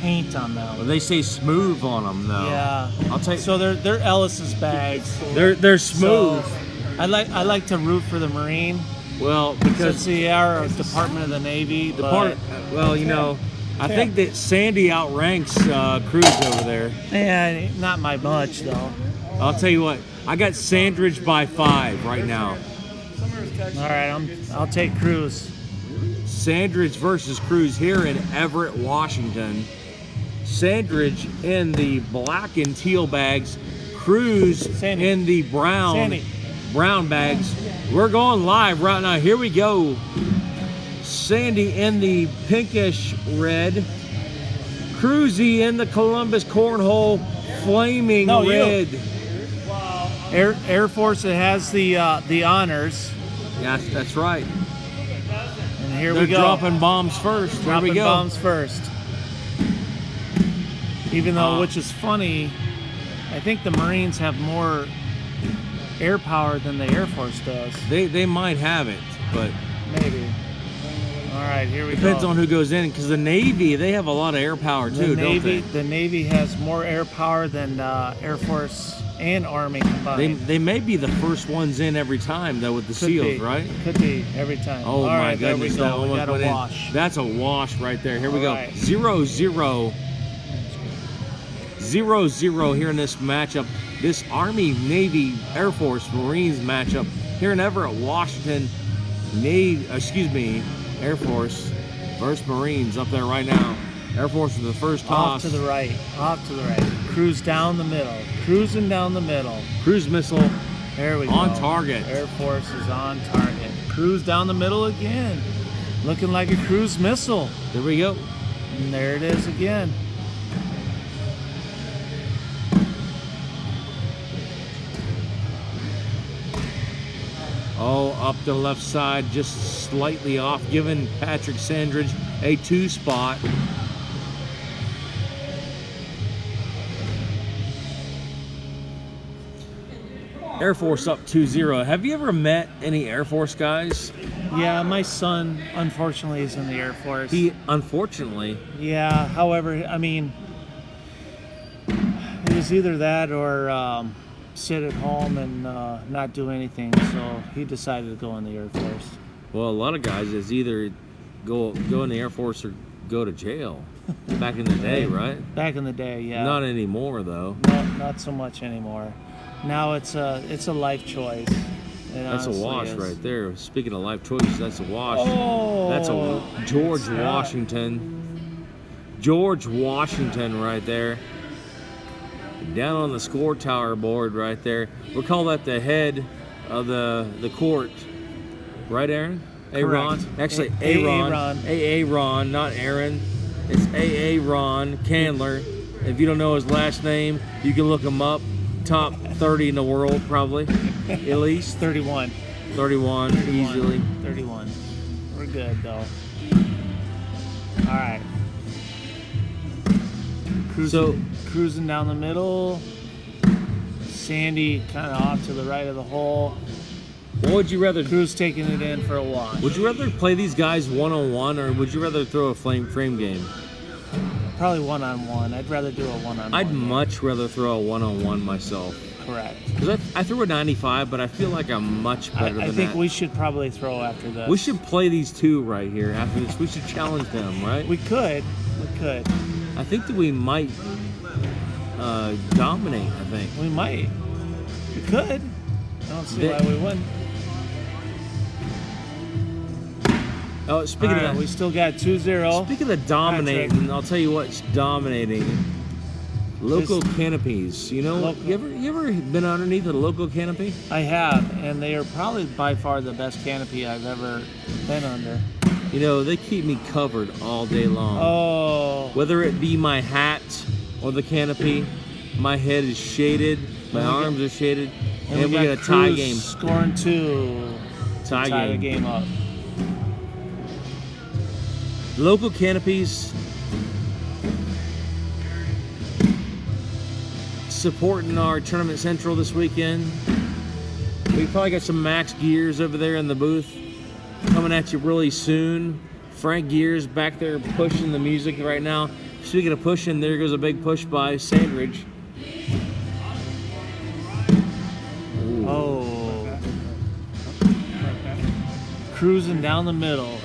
paint on them. Well, they say smooth on them, though. Yeah. I'll take. So they're Ellis's bags. They're smooth. So I like to root for the Marine Well, because because they are a Department of the Navy. well, you know, I think that Sandy outranks Cruz over there. Yeah, not by much though. I'll tell you what, I got Sandridge by 5 right now. All right, I'll take Cruz. Sandridge versus Cruz here in Everett, Washington. Sandridge in the black and teal bags, Cruz Sandy. in the brown bags. We're going live right now. Here we go. Sandy in the pinkish red, Cruzy in the Columbus Cornhole flaming red. Air Force, it has the honors. Yeah, that's right. And here They're we go. dropping bombs first. There we Dropping go. bombs first. Even though, which is funny, I think the Marines have more air power than the Air Force does. They might have it, but Maybe. All right, here we go. depends on who goes in. Because the Navy, they have a lot of air power too, don't they? The Navy has more air power than Air Force and Army combined. They may be the first ones in every time though with the Could SEALs, be. right? Could be every time. Oh All my right, there goodness, we that go. We almost got a went in. wash. That's a wash right there. Here we All go. right. 0-0. 0-0 here in this matchup. This Army, Navy, Air Force, Marines matchup here in Everett, Washington. Air Force versus Marines up there right now. Air Force with the first toss. Off to the right. Off to the right. Cruise down the middle. Cruising down the middle. Cruise missile. There we go. On target. Air Force is on target. Cruise down the middle again. Looking like a cruise missile. There we go. And there it is again. Oh, up the left side, just slightly off, giving Patrick Sandridge a 2 spot. Air Force up 2-0. Have you ever met any Air Force guys? Yeah, my son, unfortunately, is in the Air Force. Unfortunately. Yeah, however, I mean, it was either that or sit at home and not do anything. So he decided to go in the Air Force. Well, a lot of guys is either go in the Air Force or go to jail. Back in the day, right? Back in the day, yeah. Not anymore, though. Not so much anymore. Now it's a life choice. It That's a honestly wash is. right there. Speaking of life choices, that's a wash. Oh, That's a George it's not. Washington. George Washington right there. Down on the score tower board right there. We'll call that the head of the court. Right, Aaron? Aaron. Correct. Actually, Aaron. Aaron, not Aaron. It's Aaron Kandler. If you don't know his last name, you can look him up. Top 30 in the world, probably. At least. 31. 31, easily. 31. We're good, though. All right. Cruising down the middle. Sandy kind of off to the right of the hole. What would you rather? Cruz taking it in for a wash. Would you rather play these guys one-on-one, or would you rather throw a frame game? Probably one-on-one. I'd rather do a one-on-one. I'd much rather throw a one-on-one myself. Correct. Because I threw a 95, but I feel like I'm much better than that. I think we should probably throw after this. We should play these two right here after this. We should challenge them, right? We could. I think that we might dominate, I think. We might. We could. I don't see why we wouldn't. Oh, speaking of that, we still got 2-0. Speaking of dominating, Patrick. I'll tell you what's dominating. Local canopies. You know, you ever been underneath a local canopy? I have, and they are probably by far the best canopy I've ever been under. You know, they keep me covered all day long. Oh. Whether it be my hat or the canopy, my head is shaded, my arms are shaded, and we get a tie Cruz game. Scoring 2 to tie the game up. Local canopies supporting our Tournament Central this weekend. We probably got some Max Gears over there in the booth coming at you really soon. Frank Gears back there pushing the music right now. Speaking of pushing, there goes a big push by Sandridge. Ooh. Oh. Cruising down the middle.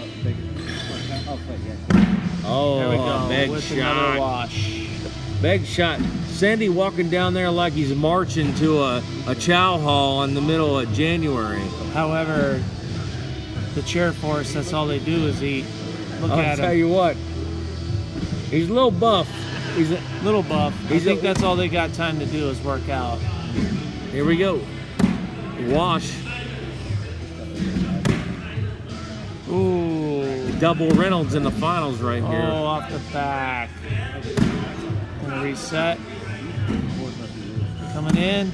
Oh, There we go. big with shot. another wash. Big shot. Sandy walking down there like he's marching to a chow hall in the middle of January. However, the chair force, that's all they do is eat. Look I'll at tell him. you what, he's a little buff. He's a, Little buff. I think a- that's all they got time to do is work out. here we go. Wash. Ooh. Double Reynolds in the finals right Oh, here. off the back. Gonna reset. Coming in.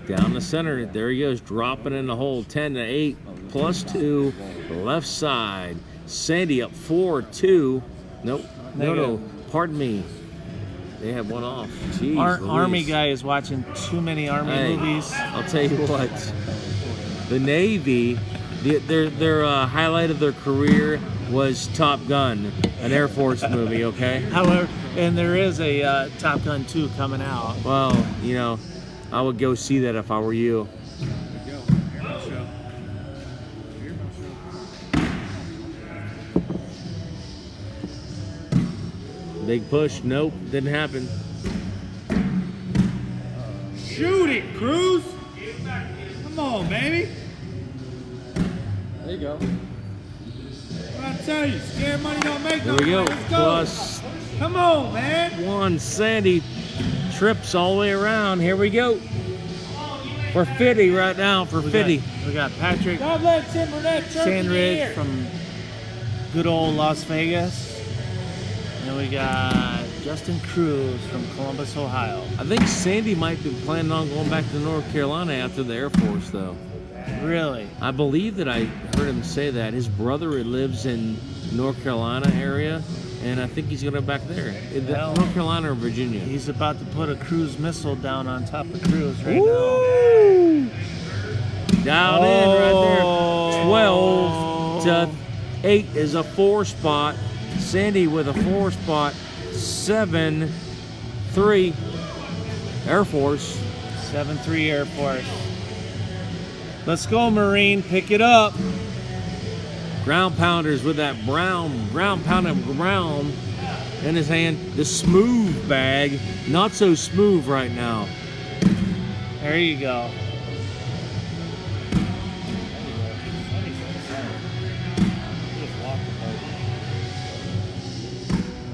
Down the center, there he goes, dropping in the hole, 10-8, +2, left side. Sandy up 4-2. Nope, no, pardon me. They have one off. Jeez, Army guy is watching too many Army movies. I'll tell you what, the Navy, their highlight of their career was Top Gun, an Air Force movie, okay? However, and there is a Top Gun 2 coming out. Well, you know, I would go see that if I were you. Big push, nope, didn't happen. Shoot it, Cruse! Come on, baby. There you go. I tell you, scared money don't make There no we go, money. Let's go. plus Come on, man. 1. Sandy trips all the way around. Here we go. For 50 right now, for 50. We got Patrick Don't let Tim Burnett chirp in your Sandridge ear. from good old Las Vegas. And we got Justin Cruse from Columbus, Ohio. I think Sandy might be planning on going back to North Carolina after the Air Force, though. Really? I believe that I heard him say that. His brother lives in North Carolina area, and I think he's going to go back there. Well, North Carolina or Virginia. He's about to put a cruise missile down on top of Cruse right Woo! Down in right there. Oh. 12-8 is a 4 spot. Sandy with a 4 spot. 7-3 Air Force. now. 7-3 Air Force. Let's go, Marine. Pick it up. Ground pounders with that ground pounding ground in his hand. The smooth bag, not so smooth right now. There you go.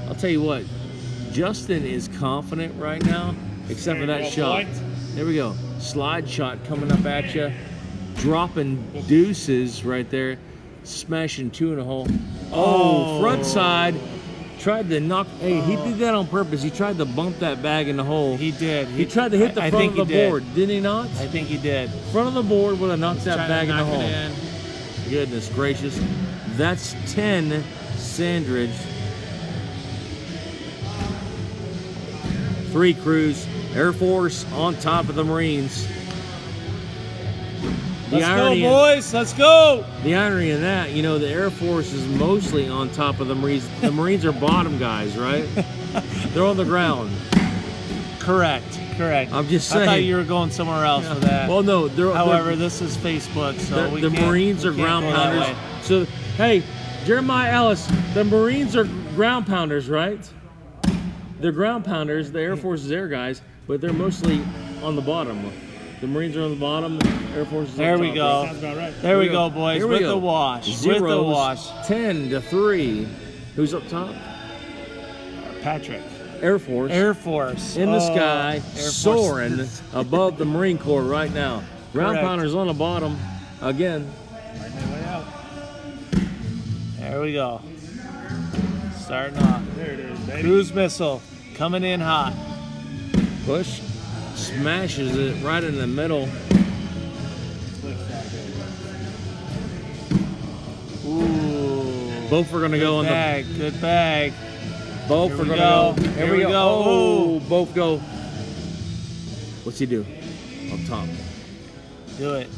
I'll tell you what, Justin is confident right now, except for that shot. There we go. Slide shot coming up at you. Dropping deuces right there. Smashing 2 in a hole. Oh, front side. Tried to knock. Hey, he did that on purpose. He tried to bump that bag in the hole. He did. He tried to hit the I front think of the he did. board. Did he not? I think he did. Front of the board would have knocked that Trying bag to in the knock hole. it in. Goodness gracious. That's 10 Sandridge. 3 Cruse. Air Force on top of the Marines. Let's go, boys. Let's go. The irony in that, you know, the Air Force is mostly on top of the Marines. The Marines are bottom guys, right? They're on the ground. Correct. I'm just I thought saying. you were going somewhere else with that. Well, no. However, this is Facebook, so the Marines are ground pounders. So, hey, Jeremiah Ellis, the Marines are ground pounders, right? They're ground pounders. The Air Force is air guys, but they're mostly on the bottom. The Marines are on the bottom. The Air Force is on There top. we go. Sounds about right. There we go, boys. Here we With go. the wash. Zeros, With the wash. 10-3. Who's up top? Patrick. Air Force. Air Force. In the sky, Air Force. soaring above the Marine Corps right now. Ground Correct. pounders on the bottom again. There we go. Starting off. There it is, baby. Cruise missile coming in hot. Push, smashes it right in the middle. Ooh. Both are gonna go on Bag. Good bag. the. Both Here are we gonna go. go. Here we go. Oh, both go. What's he do? Up top. Do it.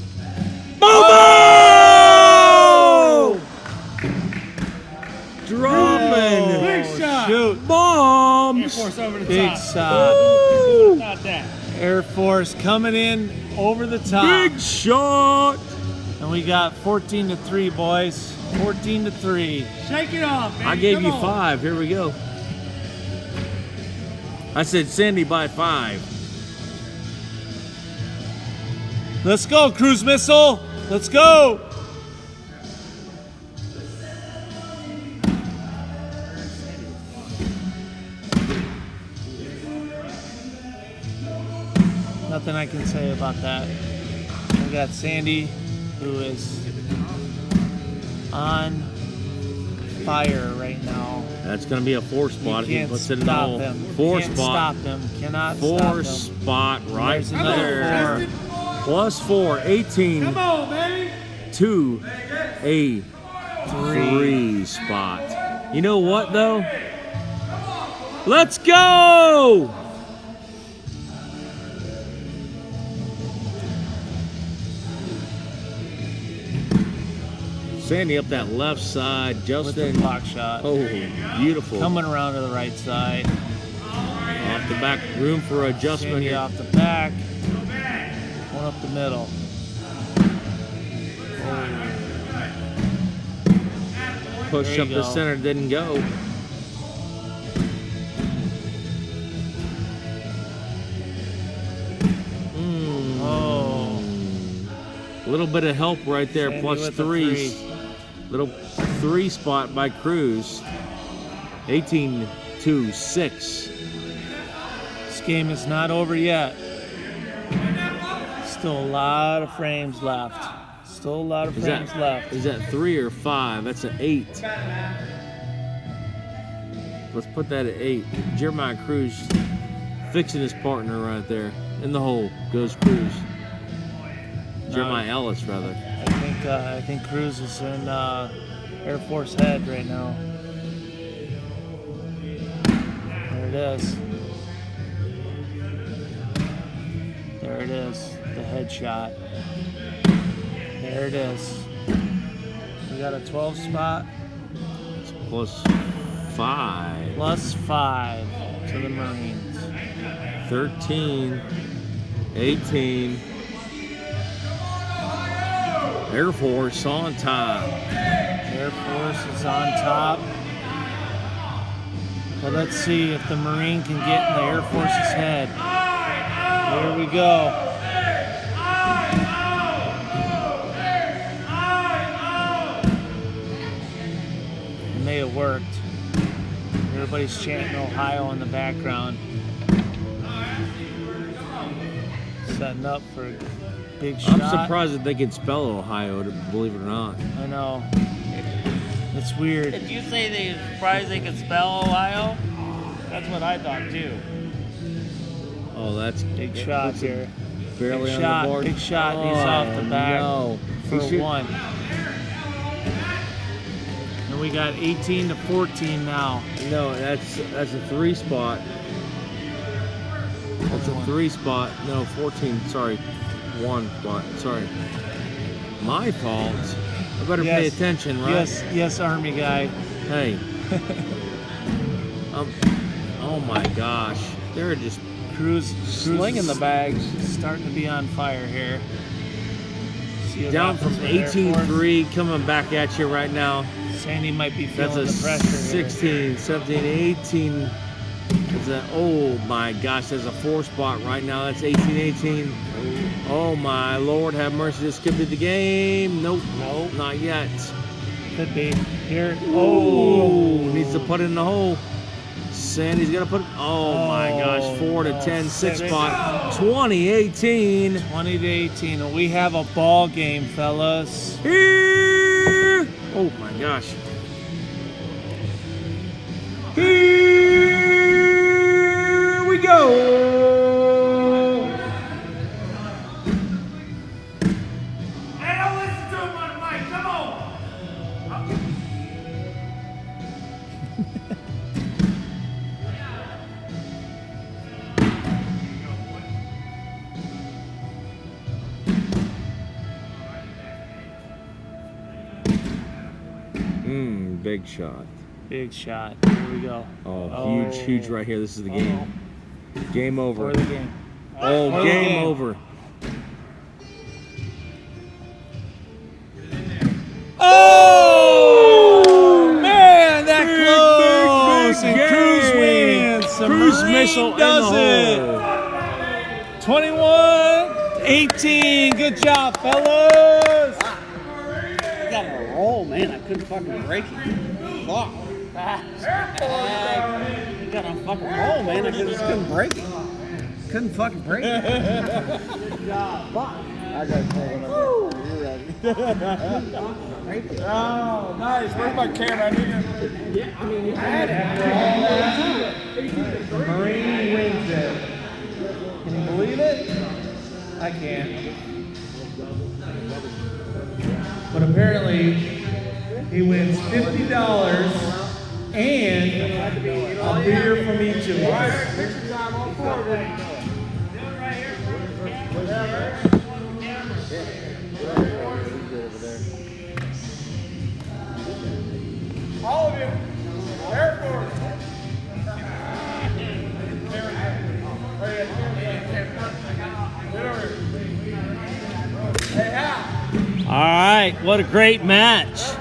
Oh! Dropping Big shot. Shoot. bombs. Air Force over the Big top. shot. Woo! Not that. Air Force coming in over the top. Big shot. And we got 14-3, boys. 14-3. Shake it off, baby. I gave Come you on. 5. Here we go. I said Sandy by 5. Let's go, cruise missile. Let's go. Nothing I can say about that. We got Sandy, who is on fire right now. That's going to be a 4 spot. You He can't puts it in the stop hole. him. 4 Can't spot. stop him. Cannot 4 stop him. spot right There's another there. 4. Plus 4, 18 to a 3 spot. You know what though? Let's go! Sandy up that left side, With Justin. the block shot. Oh, beautiful. Coming around to the right side. Off the back, room for adjustment Sandy here. off the back. One up the middle. Push There you up the go. center, didn't go. Oh. A little bit of help right there, Sandy plus with the 3. 3. Little 3 spot by Cruz. 18 to 6. This game is not over yet. Still a lot of frames left. Still a lot of frames left. Is that 3 or 5? That's an 8. Let's put that at 8. Jeremiah Cruz fixing his partner right there. In the hole goes Cruz. Jeremiah Ellis, rather. I think Cruz is in Air Force head right now. There it is. There it is. The headshot. There it is. We got a 12 spot. It's plus 5. Plus 5 to the Marines. 13. 18. Air Force on top. Air Force is on top. But let's see if the Marine can get in the Air Force's head. Here we go. It may have worked. Everybody's chanting Ohio in the background. Setting up for a big shot. I'm surprised that they could spell Ohio, believe it or not. I know. It's weird. Did you say they were surprised they could spell Ohio? That's what I thought too. Oh, that's Big shot here. barely Big on shot, the board. big shot. He's off the back No. for He should- 1. And we got 18 to 14 now. No, that's a 3 spot. That's a 3 spot. No, 14. Sorry, 1 spot. Sorry. My fault. I better pay Yes. attention, right? Yes, Army guy. Hey. Oh my gosh. They're just Cruz slinging the is bags. starting to be on fire here. See what Down happens from with Air Force. 18-3, coming back at you right now. Sandy might be That's feeling a the pressure 16, 17, 18. That's a, oh my gosh, there's a 4 spot right now. That's 18, 18. Oh my Lord, have mercy. This could be the game. Nope. Nope. Not yet. here. Could be. Here. Oh, needs to put it in the hole. Sandy's gonna put it. Oh my gosh, 4 to 10, 6 spot. 20-18. 20 to 18. And we have a ball game, fellas. Here. Oh my gosh. Here we go. Big shot. Big shot. Here we go. Oh, huge right here. This is the game. Game over. For the game. Oh, For the game game. over. Oh man, that close! big And Cruz game. wins. The Cruz Marine missile does in the it. 21-18. Good job, fellas. I got a roll, man. I couldn't fucking break it. Fuck. You got a fucking roll, man. I just couldn't break it. Couldn't fucking break it. Fuck. I got to throw one up. Oh, nice. Where's my camera? I need it. Marine wins it. Can you believe it? I can't. But apparently, he wins $50 and a beer from each of us. Picture time on forward. All of you, Air Force. All right, what a great match.